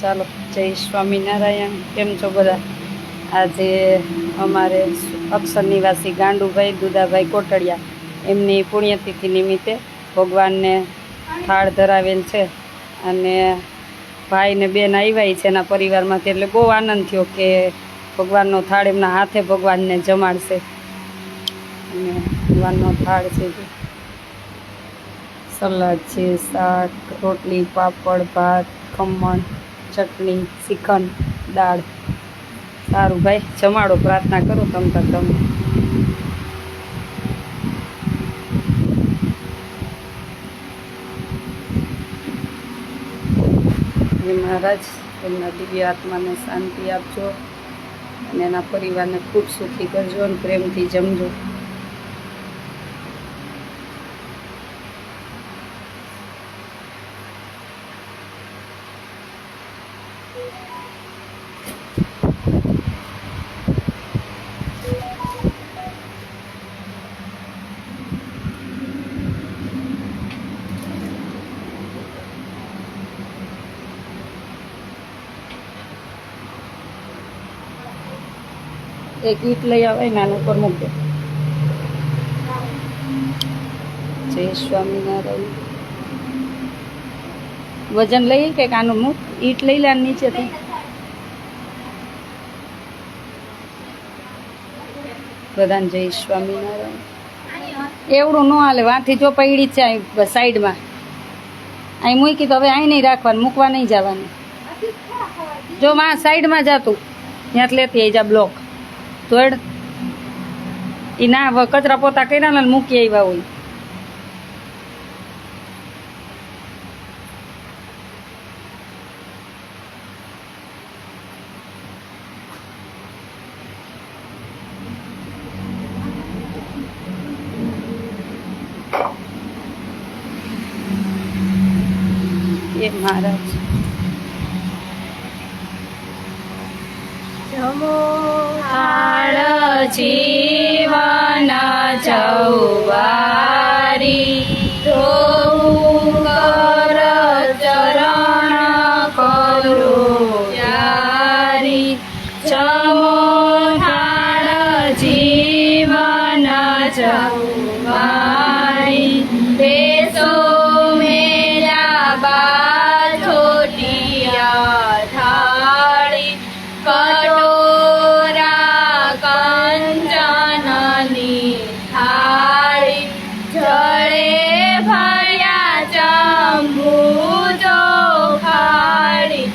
ચાલો, જય સ્વામિનારાયણ. કેમ છો બધા? આજે અમારે અક્ષર નિવાસી ગાંડુભાઈ દુદાભાઈ કોટડિયા એમની પુણ્યતિથિ નિમિત્તે ભગવાનને થાળ ધરાવેલ છે અને ભાઈ ને બેન આવ્યા છે એના પરિવારમાંથી. એટલે બહુ આનંદ થયો કે ભગવાનનો થાળ એમના હાથે ભગવાનને જમાડશે. અને ભગવાનનો થાળ છે, સલાડ છે, શાક, રોટલી, પાપડ, ભાત, ખમણ, ચટણી, શ્રીખંડ, દાળ. સારું ભાઈ, જમાડો. પ્રાર્થના કરો તમતા તમે. હે મહારાજ, એમના દિવ્ય આત્માને શાંતિ આપજો અને એના પરિવારને ખૂબ સુખી કરજો અને પ્રેમથી જમજો. એક ઈટ લઈ આવે ને આના ઉપર મૂકે. જય સ્વામિનારાયણ. વજન લઈએ કે આનું મૂક. ઈટ લઈ લે નીચેથી. બધાને જય સ્વામિનારાયણ. એવડું ન હાલે, વાંથી જો પડી છે સાઈડમાં. અહીં મૂકી તો હવે અહીં નહીં રાખવાનું, મૂકવા નહીં જવાનું. જો માં સાઈડમાં જાતું ત્યાં લેતી આવી જા બ્લોક તોડ. એ ના કચરા પોતા કર્યા ને મૂકી આવ્યા હોય. એ મહારાજ જમો થાળ જીવન ચૌવારી, ધોવું કર ચરણ કરો યારી. જમો થાળ જીવન ચૌવારી, બેસો મેરા બા છોટિયા થાળી. કટોરા કંચનની થાળી, જળે ભર્યા ચંબુ ચોખાડી.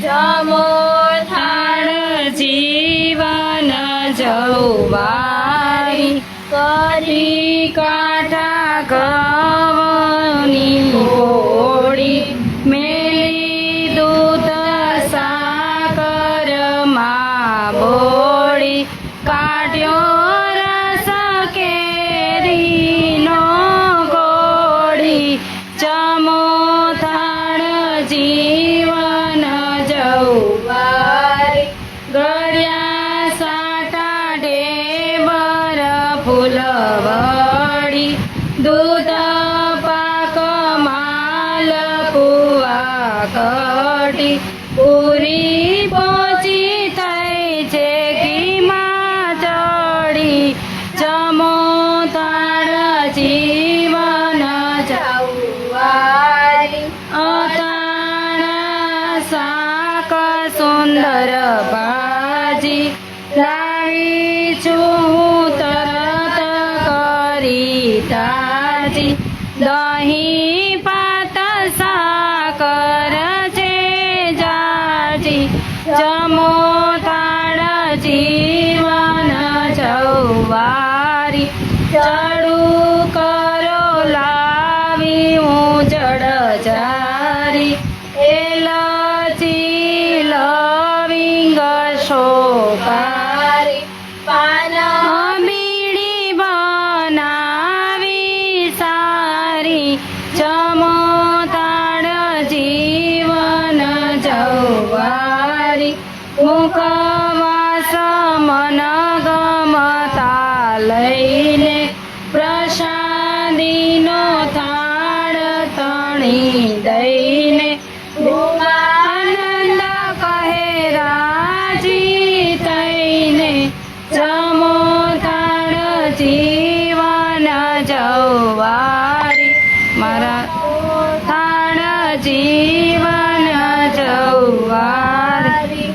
જમો થાળ જીવન જૌવારી, કરી કાંઠા ઘઉંની પોળી. મેલી દૂધ સાકર માં બોળી, કાઢ્યો રસ કેરીનો ગોળી. જમો થાળ જીવન જૌવારી, ગળ્યા સાટા ઢેબર ફૂલવડી. દૂધ પાક માલ પુઆ કટી, પૂરી પહોંચી થઈ છે ઘીમાં ચડી. જમો થાળ જીવન જૌવારી, અતાણા શાક સુંદર ભાજી. લાવી છું તરત કરી તાજી, દહીં પાત સાકર છે જાજી. જમો થાળ જીવન જૌવારી, ચડું કરો લાવી હું જડ જારી. એલચી લવિંગ શોભારી, પાન બીડી બનાવી સારી. જમો થાળ જીવન જૌવારી, મુખવાસ મન ગમતા લઈને. પ્રસાદીનો થાળ તણી દઈને. આનંદ મારા થાળ જીવન જૌવાર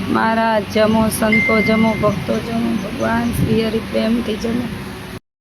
મારા જમો સંતો જમો ભક્તો જમો ભગવાન શ્રી હરિ પ્રેમથી જમો